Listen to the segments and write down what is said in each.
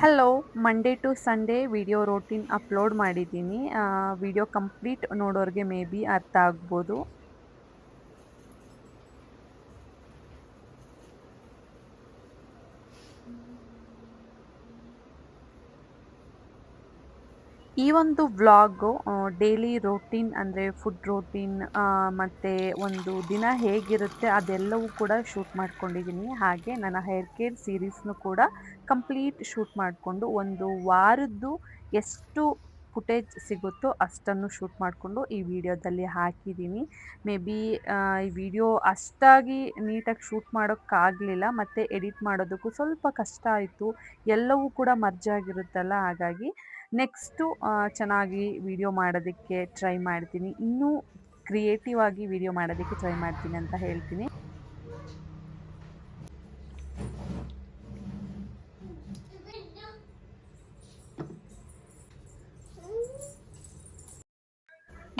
Hello, Monday to Sunday video routine upload ಮಾಡಿದ್ದೀನಿ. Video complete ನೋಡೋರಿಗೆ maybe ಅರ್ಥ ಆಗ್ಬೋದು. ಈ ಒಂದು ವ್ಲಾಗು ಡೈಲಿ ರೋಟೀನ್ ಅಂದರೆ ಫುಡ್ ರೋಟೀನ್ ಮತ್ತು ಒಂದು ದಿನ ಹೇಗಿರುತ್ತೆ ಅದೆಲ್ಲವೂ ಕೂಡ ಶೂಟ್ ಮಾಡ್ಕೊಂಡಿದ್ದೀನಿ. ಹಾಗೆ ನನ್ನ ಹೇರ್ ಕೇರ್ ಸೀರೀಸ್ನು ಕೂಡ ಕಂಪ್ಲೀಟ್ ಶೂಟ್ ಮಾಡಿಕೊಂಡು ಒಂದು ವಾರದ್ದು ಎಷ್ಟು ಫುಟೇಜ್ ಸಿಗುತ್ತೋ ಅಷ್ಟನ್ನು ಶೂಟ್ ಮಾಡಿಕೊಂಡು ಈ ವಿಡಿಯೋದಲ್ಲಿ ಹಾಕಿದ್ದೀನಿ. ಮೇ ಬಿ ಈ ವಿಡಿಯೋ ಅಷ್ಟಾಗಿ ನೀಟಾಗಿ ಶೂಟ್ ಮಾಡೋಕ್ಕಾಗಲಿಲ್ಲ ಮತ್ತು ಎಡಿಟ್ ಮಾಡೋದಕ್ಕೂ ಸ್ವಲ್ಪ ಕಷ್ಟ ಆಯಿತು. ಎಲ್ಲವೂ ಕೂಡ ಮರ್ಜ್ ಆಗಿರುತ್ತಲ್ಲ, ಹಾಗಾಗಿ ನೆಕ್ಸ್ಟು ಚೆನ್ನಾಗಿ ವಿಡಿಯೋ ಮಾಡೋದಕ್ಕೆ ಟ್ರೈ ಮಾಡ್ತೀನಿ. ಇನ್ನೂ ಕ್ರಿಯೇಟಿವ್ ಆಗಿ ವಿಡಿಯೋ ಮಾಡೋದಕ್ಕೆ ಟ್ರೈ ಮಾಡ್ತೀನಿ ಅಂತ ಹೇಳ್ತೀನಿ.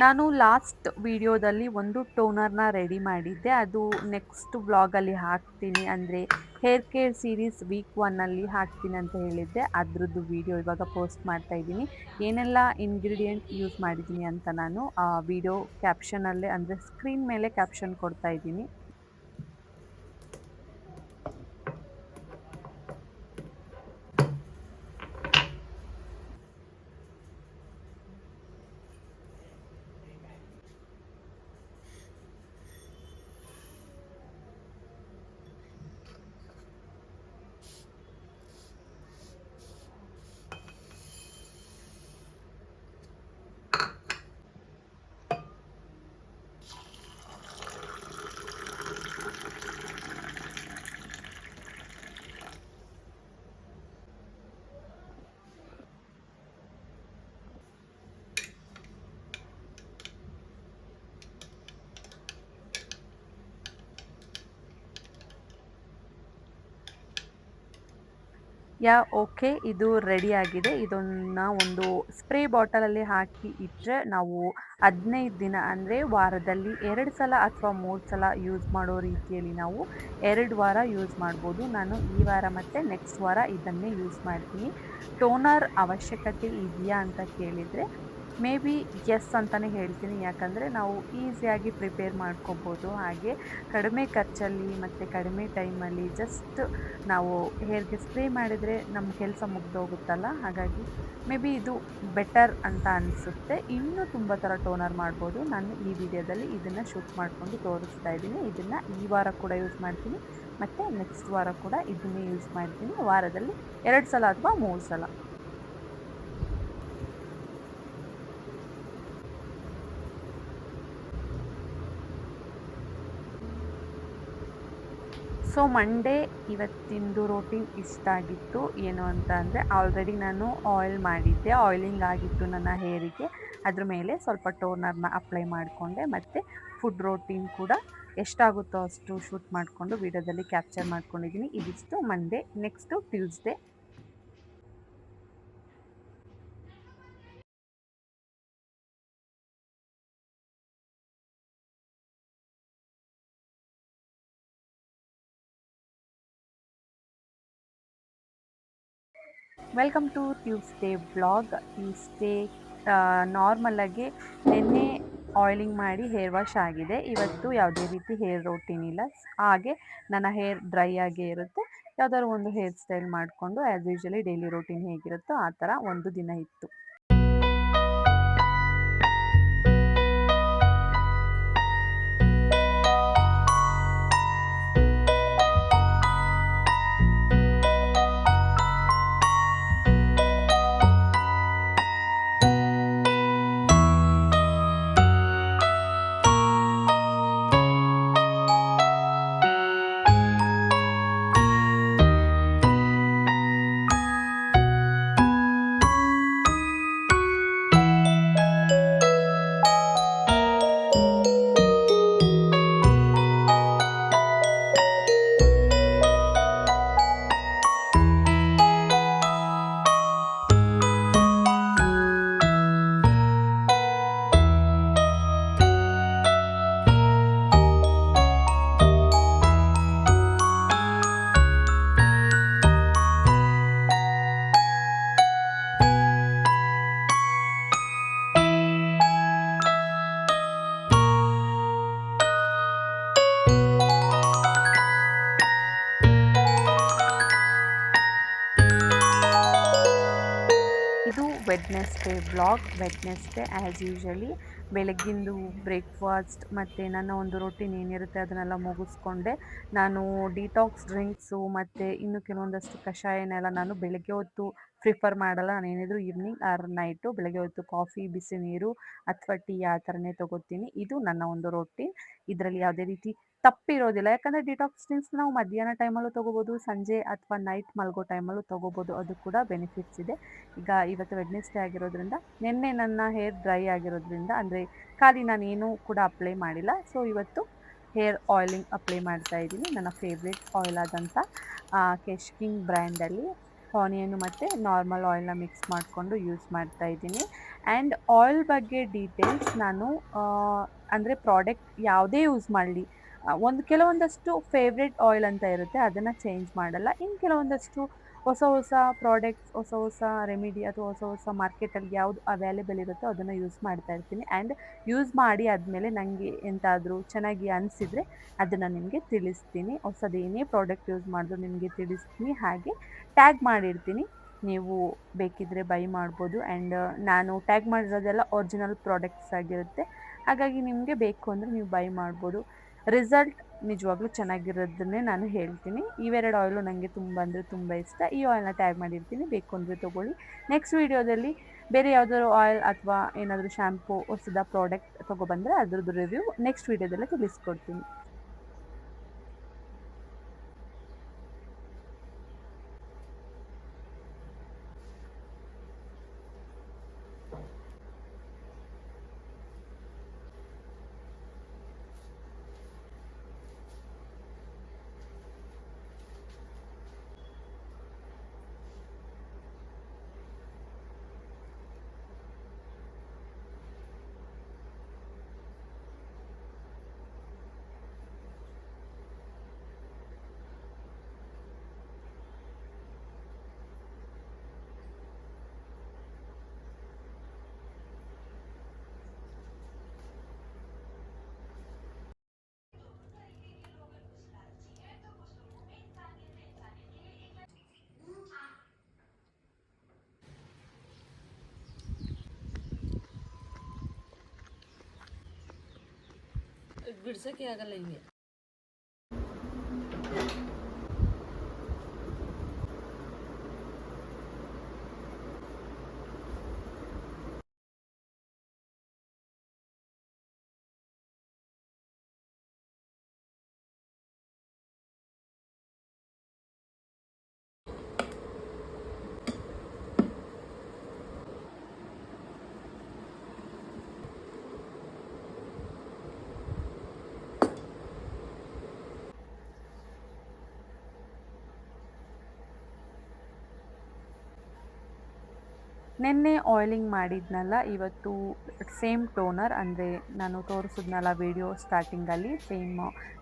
ನಾನು ಲಾಸ್ಟ್ ವಿಡಿಯೋದಲ್ಲಿ ಒಂದು ಟೋನರ್ನ ರೆಡಿ ಮಾಡಿದ್ದೆ. ಅದು ನೆಕ್ಸ್ಟ್ ವ್ಲಾಗಲ್ಲಿ ಹಾಕ್ತೀನಿ. ಅಂದರೆ ಹೇರ್ ಕೇರ್ ಸೀರೀಸ್ ವೀಕ್ 1ಅಲ್ಲಿ ಹಾಕ್ತೀನಿ ಅಂತ ಹೇಳಿದ್ದೆ. ಅದ್ರದ್ದು ವಿಡಿಯೋ ಇವಾಗ ಪೋಸ್ಟ್ ಮಾಡ್ತಾ ಇದ್ದೀನಿ. ಏನೆಲ್ಲ ಇಂಗ್ರೀಡಿಯೆಂಟ್ ಯೂಸ್ ಮಾಡಿದ್ದೀನಿ ಅಂತ ನಾನು ಆ ವಿಡಿಯೋ ಕ್ಯಾಪ್ಷನಲ್ಲೇ ಅಂದರೆ ಸ್ಕ್ರೀನ್ ಮೇಲೆ ಕ್ಯಾಪ್ಷನ್ ಕೊಡ್ತಾ ಇದ್ದೀನಿ. ಓಕೆ, ಇದು ರೆಡಿಯಾಗಿದೆ. ಇದನ್ನು ಒಂದು ಸ್ಪ್ರೇ ಬಾಟಲಲ್ಲಿ ಹಾಕಿ ಇಟ್ಟರೆ ನಾವು 15 ದಿನ ಅಂದರೆ ವಾರದಲ್ಲಿ 2 ಸಲ ಅಥವಾ 3 ಸಲ ಯೂಸ್ ಮಾಡೋ ರೀತಿಯಲ್ಲಿ ನಾವು 2 ವಾರ ಯೂಸ್ ಮಾಡ್ಬೋದು. ನಾನು ಈ ವಾರ ಮತ್ತು ನೆಕ್ಸ್ಟ್ ವಾರ ಇದನ್ನೇ ಯೂಸ್ ಮಾಡ್ತೀನಿ. ಟೋನರ್ ಅವಶ್ಯಕತೆ ಇದೆಯಾ ಅಂತ ಕೇಳಿದರೆ ಮೇ ಬಿ ಎಸ್ ಅಂತಲೇ ಹೇಳ್ತೀನಿ. ಯಾಕಂದರೆ ನಾವು ಈಸಿಯಾಗಿ ಪ್ರಿಪೇರ್ ಮಾಡ್ಕೋಬೋದು. ಹಾಗೆ ಕಡಿಮೆ ಖರ್ಚಲ್ಲಿ ಮತ್ತು ಕಡಿಮೆ ಟೈಮಲ್ಲಿ ಜಸ್ಟ್ ನಾವು ಹೇರ್ಗೆ ಸ್ಪ್ರೇ ಮಾಡಿದರೆ ನಮ್ಮ ಕೆಲಸ ಮುಗ್ದೋಗುತ್ತಲ್ಲ, ಹಾಗಾಗಿ ಮೇ ಬಿ ಇದು ಬೆಟರ್ ಅಂತ ಅನಿಸುತ್ತೆ. ಇನ್ನೂ ತುಂಬ ಥರ ಟೋನರ್ ಮಾಡ್ಬೋದು. ನಾನು ಈ ವಿಡಿಯೋದಲ್ಲಿ ಇದನ್ನು ಶೂಟ್ ಮಾಡಿಕೊಂಡು ತೋರಿಸ್ತಾ ಇದ್ದೀನಿ. ಇದನ್ನು ಈ ವಾರ ಕೂಡ ಯೂಸ್ ಮಾಡ್ತೀನಿ ಮತ್ತು ನೆಕ್ಸ್ಟ್ ವಾರ ಕೂಡ ಇದನ್ನೇ ಯೂಸ್ ಮಾಡ್ತೀನಿ. ವಾರದಲ್ಲಿ 2 ಸಲ ಅಥವಾ 3 ಸಲ. ಸೊ ಮಂಡೇ ಇವತ್ತಿಂದು ರೋಟೀನ್ ಇಷ್ಟ ಆಗಿತ್ತು. ಏನು ಅಂತ ಅಂದರೆ ಆಲ್ರೆಡಿ ನಾನು ಆಯಿಲ್ ಮಾಡಿದ್ದೆ, ಆಯಿಲಿಂಗ್ ಆಗಿತ್ತು ನನ್ನ ಹೇರಿಗೆ. ಅದ್ರ ಮೇಲೆ ಸ್ವಲ್ಪ ಟೋನರ್ನ ಅಪ್ಲೈ ಮಾಡಿಕೊಂಡೆ ಮತ್ತು ಫುಡ್ ರೋಟೀನ್ ಕೂಡ ಎಷ್ಟಾಗುತ್ತೋ ಅಷ್ಟು ಶೂಟ್ ಮಾಡಿಕೊಂಡು ವಿಡಿಯೋದಲ್ಲಿ ಕ್ಯಾಪ್ಚರ್ ಮಾಡ್ಕೊಂಡಿದ್ದೀನಿ. ಇದಿಷ್ಟು Monday. Next Tuesday. Welcome to Tuesday vlog. Tuesday ನಾರ್ಮಲಾಗಿ ನಿನ್ನೆ ಆಯಿಲಿಂಗ್ ಮಾಡಿ ಹೇರ್ ವಾಶ್ ಆಗಿದೆ. ಇವತ್ತು ಯಾವುದೇ ರೀತಿ ಹೇರ್ ರೋಟೀನ್ ಇಲ್ಲ. ಹಾಗೆ ನನ್ನ ಹೇರ್ ಡ್ರೈ ಆಗೇ ಇರುತ್ತೆ. ಯಾವ್ದಾದ್ರು ಒಂದು ಹೇರ್ ಸ್ಟೈಲ್ ಮಾಡಿಕೊಂಡು ಆ್ಯಸ್ ಯೂಶಲಿ ಡೈಲಿ ರೋಟೀನ್ ಹೇಗಿರುತ್ತೋ ಆ ಥರ ಒಂದು ದಿನ ಇತ್ತು. ವ್ಲಾಗ್ ವೆಡ್ನೆಸ್ಡೇ ಆ್ಯಸ್ ಯೂಶಲಿ ಬೆಳಗ್ಗಿಂದು ಬ್ರೇಕ್ಫಾಸ್ಟ್ ಮತ್ತು ನನ್ನ ಒಂದು ರೊಟೀನ್ ಏನಿರುತ್ತೆ ಅದನ್ನೆಲ್ಲ ಮುಗಿಸ್ಕೊಂಡೆ ನಾನು ಡಿಟಾಕ್ಸ್ ಡ್ರಿಂಕ್ಸು ಮತ್ತು ಇನ್ನು ಕೆಲವೊಂದಷ್ಟು ಕಷಾಯನೆಲ್ಲ ನಾನು ಬೆಳಗ್ಗೆ ಹೊತ್ತು ಪ್ರಿಫರ್ ಮಾಡಲ್ಲ. ನಾನು ಏನಿದ್ರು ಈವ್ನಿಂಗ್ ಆರ್ ನೈಟು ಬೆಳಗ್ಗೆ ಹೊತ್ತು ಕಾಫಿ, ಬಿಸಿ ನೀರು ಅಥವಾ ಟೀ ಆ ಥರನೇ ತೊಗೋತೀನಿ. ಇದು ನನ್ನ ಒಂದು ರೊಟೀನ್. ಇದರಲ್ಲಿ ಯಾವುದೇ ರೀತಿ ತಪ್ಪಿರೋದಿಲ್ಲ. ಯಾಕಂದರೆ ಡಿಟಾಕ್ಸ್ ಡ್ರಿಂಕ್ಸ್ ನಾವು ಮಧ್ಯಾಹ್ನ ಟೈಮಲ್ಲೂ ತೊಗೋಬೋದು, ಸಂಜೆ ಅಥವಾ ನೈಟ್ ಮಲಗೋ ಟೈಮಲ್ಲೂ ತೊಗೋಬೋದು. ಅದು ಕೂಡ ಬೆನಿಫಿಟ್ಸ್ ಇದೆ. ಈಗ ಇವತ್ತು ವೆಡ್ನೆಸ್ಡೇ ಆಗಿರೋದ್ರಿಂದ ನಿನ್ನೆ ನನ್ನ ಹೇರ್ ಡ್ರೈ ಆಗಿರೋದ್ರಿಂದ ಅಂದರೆ ಖಾಲಿ ನಾನೇನೂ ಕೂಡ ಅಪ್ಲೈ ಮಾಡಿಲ್ಲ. ಸೊ ಇವತ್ತು ಹೇರ್ ಆಯಿಲಿಂಗ್ ಅಪ್ಲೈ ಮಾಡ್ತಾ ಇದ್ದೀನಿ. ನನ್ನ ಫೇವ್ರೇಟ್ ಆಯಿಲ್ ಆದಂಥ ಕೆಶ್ ಕಿಂಗ್ ಬ್ರ್ಯಾಂಡಲ್ಲಿ ಆನಿಯನ್ ಮತ್ತು ನಾರ್ಮಲ್ ಆಯಿಲ್ನ ಮಿಕ್ಸ್ ಮಾಡಿಕೊಂಡು ಯೂಸ್ ಮಾಡ್ತಾ ಇದ್ದೀನಿ. ಆ್ಯಂಡ್ ಆಯಿಲ್ ಬಗ್ಗೆ ಡೀಟೇಲ್ಸ್ ನಾನು ಅಂದರೆ ಪ್ರಾಡಕ್ಟ್ ಯಾವುದೇ ಯೂಸ್ ಮಾಡಲಿ ಕೆಲವೊಂದಷ್ಟು ಫೇವ್ರೇಟ್ ಆಯಿಲ್ ಅಂತ ಇರುತ್ತೆ, ಅದನ್ನು ಚೇಂಜ್ ಮಾಡಲ್ಲ. ಇನ್ನು ಕೆಲವೊಂದಷ್ಟು ಹೊಸ ಹೊಸ ಪ್ರಾಡಕ್ಟ್ಸ್, ಹೊಸ ಹೊಸ ರೆಮಿಡಿ ಅಥವಾ ಹೊಸ ಹೊಸ ಮಾರ್ಕೆಟಲ್ಲಿ ಯಾವುದು ಅವೈಲೇಬಲ್ ಇರುತ್ತೋ ಅದನ್ನು ಯೂಸ್ ಮಾಡ್ತಾ ಇರ್ತೀನಿ. ಆ್ಯಂಡ್ ಯೂಸ್ ಮಾಡಿ ಆದಮೇಲೆ ನನಗೆ ಎಂತಾದರೂ ಚೆನ್ನಾಗಿ ಅನಿಸಿದರೆ ಅದನ್ನು ನಿಮಗೆ ತಿಳಿಸ್ತೀನಿ. ಹೊಸದು ಏನೇ ಪ್ರಾಡಕ್ಟ್ ಯೂಸ್ ಮಾಡಿದ್ರು ನಿಮಗೆ ತಿಳಿಸ್ತೀನಿ. ಹಾಗೆ ಟ್ಯಾಗ್ ಮಾಡಿರ್ತೀನಿ, ನೀವು ಬೇಕಿದ್ದರೆ ಬೈ ಮಾಡ್ಬೋದು. ಆ್ಯಂಡ್ ನಾನು ಟ್ಯಾಗ್ ಮಾಡಿರೋದೆಲ್ಲ ಒರಿಜಿನಲ್ ಪ್ರಾಡಕ್ಟ್ಸ್ ಆಗಿರುತ್ತೆ. ಹಾಗಾಗಿ ನಿಮಗೆ ಬೇಕು ಅಂದರೆ ನೀವು ಬೈ ಮಾಡ್ಬೋದು. ರಿಸಲ್ಟ್ ನಿಜವಾಗ್ಲೂ ಚೆನ್ನಾಗಿರೋದನ್ನೇ ನಾನು ಹೇಳ್ತೀನಿ. ಇವೆರಡು ಆಯಿಲು ನನಗೆ ತುಂಬ ಅಂದರೆ ತುಂಬ ಇಷ್ಟ. ಈ ಆಯಿಲ್ನ ಟ್ಯಾಗ್ ಮಾಡಿರ್ತೀನಿ, ಬೇಕು ಅಂದರೆ ತೊಗೊಳ್ಳಿ. ನೆಕ್ಸ್ಟ್ ವೀಡಿಯೋದಲ್ಲಿ ಬೇರೆ ಯಾವುದಾದ್ರು ಆಯಿಲ್ ಅಥವಾ ಏನಾದರೂ ಶ್ಯಾಂಪು ಹೊಸದ ಪ್ರಾಡಕ್ಟ್ ತೊಗೊಬಂದರೆ ಅದ್ರದ್ದು ರಿವ್ಯೂ ನೆಕ್ಸ್ಟ್ ವೀಡಿಯೋದಲ್ಲೇ ತಿಳಿಸ್ಕೊಡ್ತೀನಿ. ಬಿಡ್ಸೋಕ್ಕೆ ಆಗಲ್ಲ ಹಿಂಗೆ. ನಿನ್ನೆ ಆಯಿಲಿಂಗ್ ಮಾಡಿದ್ನಲ್ಲ, ಇವತ್ತು ಸೇಮ್ ಟೋನರ್ ಅಂದರೆ ನಾನು ತೋರಿಸಿದ್ನಲ್ಲ ವಿಡಿಯೋ ಸ್ಟಾರ್ಟಿಂಗಲ್ಲಿ ಸೇಮ್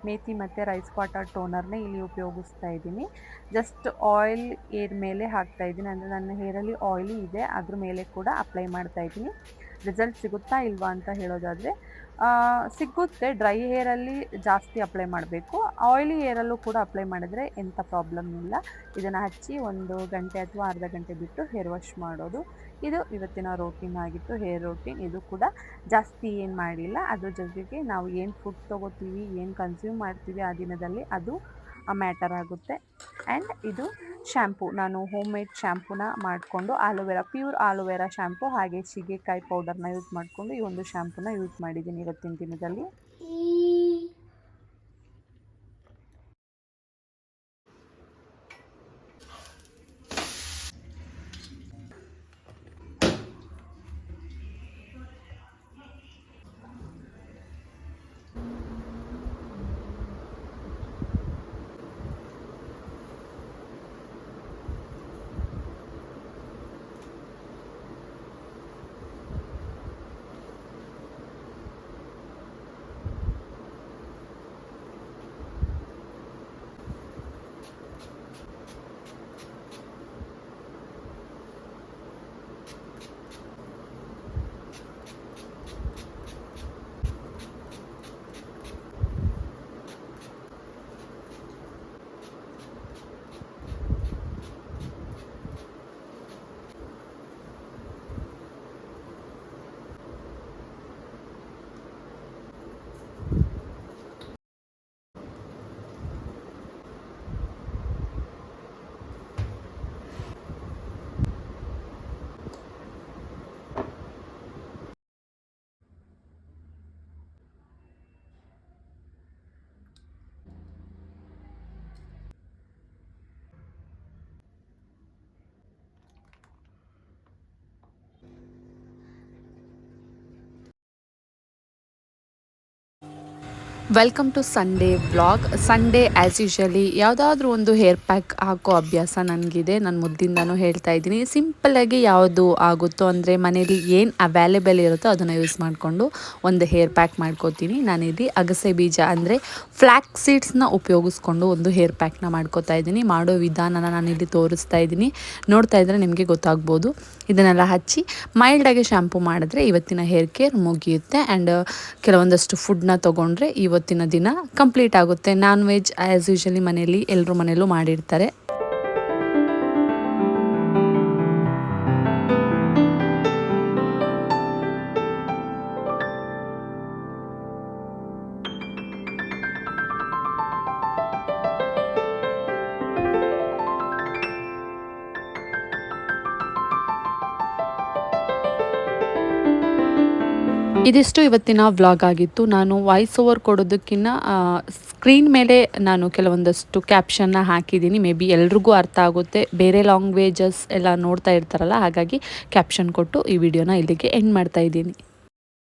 ಮೇಥಿ ಮತ್ತು ರೈಸ್ ವಾಟರ್ ಟೋನರ್ನೇ ಇಲ್ಲಿ ಉಪಯೋಗಿಸ್ತಾ ಇದ್ದೀನಿ. ಜಸ್ಟ್ ಆಯಿಲ್ ಏರ್ ಮೇಲೆ ಹಾಕ್ತಾ ಇದ್ದೀನಿ, ಅಂದರೆ ನನ್ನ ಹೇರಲ್ಲಿ ಆಯಿಲಿ ಇದೆ, ಅದ್ರ ಮೇಲೆ ಕೂಡ ಅಪ್ಲೈ ಮಾಡ್ತಾ ಇದ್ದೀನಿ. ರಿಸಲ್ಟ್ ಸಿಗುತ್ತಾ ಇಲ್ವಾ ಅಂತ ಹೇಳೋದಾದರೆ ಸಿಗುತ್ತೆ. ಡ್ರೈ ಹೇರಲ್ಲಿ ಜಾಸ್ತಿ ಅಪ್ಲೈ ಮಾಡಬೇಕು, ಆಯಿಲಿ ಹೇರಲ್ಲೂ ಕೂಡ ಅಪ್ಲೈ ಮಾಡಿದ್ರೆ ಎಂಥ ಪ್ರಾಬ್ಲಮ್ ಇಲ್ಲ. ಇದನ್ನು ಹಚ್ಚಿ 1 ಗಂಟೆ ಅಥವಾ ಅರ್ಧ ಗಂಟೆ ಬಿಟ್ಟು ಹೇರ್ ವಾಶ್ ಮಾಡೋದು. ಇದು ಇವತ್ತಿನ ರೋಟೀನ್ ಆಗಿತ್ತು, ಹೇರ್ ರೋಟೀನ್. ಇದು ಕೂಡ ಜಾಸ್ತಿ ಏನು ಮಾಡಿಲ್ಲ. ಅದ್ರ ಜೊತೆಗೆ ನಾವು ಏನು ಫುಡ್ ತೊಗೋತೀವಿ, ಏನು ಕನ್ಸ್ಯೂಮ್ ಮಾಡ್ತೀವಿ ಆ ದಿನದಲ್ಲಿ ಅದು ಮ್ಯಾಟರ್ ಆಗುತ್ತೆ. ಆ್ಯಂಡ್ ಇದು ಶ್ಯಾಂಪು, ನಾನು ಹೋಮ್ ಮೇಡ್ ಶ್ಯಾಂಪೂನ ಮಾಡಿಕೊಂಡು ಆಲೋವೆರಾ, ಪ್ಯೂರ್ ಆಲೋವೆರಾ ಶ್ಯಾಂಪು ಹಾಗೆ ಸೀಗೆಕಾಯಿ ಪೌಡರ್ನ ಯೂಸ್ ಮಾಡಿಕೊಂಡು ಈ ಒಂದು ಶ್ಯಾಂಪೂನ ಯೂಸ್ ಮಾಡಿದ್ದೀನಿ ಇವತ್ತಿನ ದಿನದಲ್ಲಿ. Welcome to Sunday vlog. Sunday as usually ಯಾವುದಾದ್ರೂ ಒಂದು ಹೇರ್ ಪ್ಯಾಕ್ ಹಾಕೋ ಅಭ್ಯಾಸ ನನಗಿದೆ. ನಾನು ಮೊದಲಿಂದನೂ ಹೇಳ್ತಾ ಇದ್ದೀನಿ. ಸಿಂಪಲ್ಲಾಗಿ ಯಾವುದು ಆಗುತ್ತೋ ಅಂದರೆ ಮನೇಲಿ ಏನು ಅವೈಲೇಬಲ್ ಇರುತ್ತೋ ಅದನ್ನು ಯೂಸ್ ಮಾಡಿಕೊಂಡು ಒಂದು ಹೇರ್ ಪ್ಯಾಕ್ ಮಾಡ್ಕೋತೀನಿ. ನಾನಿಲ್ಲಿ ಅಗಸೆ ಬೀಜ ಅಂದರೆ ಫ್ಲ್ಯಾಕ್ ಸೀಡ್ಸ್ನ ಉಪಯೋಗಿಸ್ಕೊಂಡು ಒಂದು ಹೇರ್ ಪ್ಯಾಕ್ನ ಮಾಡ್ಕೋತಾ ಇದ್ದೀನಿ. ಮಾಡೋ ವಿಧಾನನ ನಾನಿಲ್ಲಿ ತೋರಿಸ್ತಾ ಇದ್ದೀನಿ. ನೋಡ್ತಾ ಇದ್ದರೆ ನಿಮಗೆ ಗೊತ್ತಾಗ್ಬೋದು. ಇದನ್ನೆಲ್ಲ ಹಚ್ಚಿ ಮೈಲ್ಡಾಗಿ ಶ್ಯಾಂಪು ಮಾಡಿದ್ರೆ ಇವತ್ತಿನ ಹೇರ್ ಕೇರ್ ಮುಗಿಯುತ್ತೆ. ಆ್ಯಂಡ್ ಕೆಲವೊಂದಷ್ಟು ಫುಡ್ನ ತೊಗೊಂಡ್ರೆ ಇವತ್ತಿನ ದಿನ ಕಂಪ್ಲೀಟ್ ಆಗುತ್ತೆ. ನಾನ್ ವೆಜ್ ಆ್ಯಸ್ ಯೂಶಲಿ ಮನೆಯಲ್ಲಿ ಎಲ್ಲರ ಮನೆಯಲ್ಲೂ ಮಾಡಿರ್ತಾರೆ. ಇದಿಷ್ಟು ಇವತ್ತಿನ ವ್ಲಾಗ್ ಆಗಿತ್ತು. ನಾನು ವಾಯ್ಸ್ ಓವರ್ ಕೊಡೋದಕ್ಕಿಂತ ಸ್ಕ್ರೀನ್ ಮೇಲೆ ನಾನು ಕೆಲವೊಂದಷ್ಟು ಕ್ಯಾಪ್ಷನ್ನ ಹಾಕಿದ್ದೀನಿ. ಮೇ ಬಿ ಎಲ್ರಿಗೂ ಅರ್ಥ ಆಗುತ್ತೆ. ಬೇರೆ ಲ್ಯಾಂಗ್ವೇಜಸ್ ಎಲ್ಲ ನೋಡ್ತಾ ಇರ್ತಾರಲ್ಲ, ಹಾಗಾಗಿ ಕ್ಯಾಪ್ಷನ್ ಕೊಟ್ಟು ಈ ವಿಡಿಯೋನ ಇಲ್ಲಿಗೆ ಎಂಡ್ ಮಾಡ್ತಾ ಇದ್ದೀನಿ.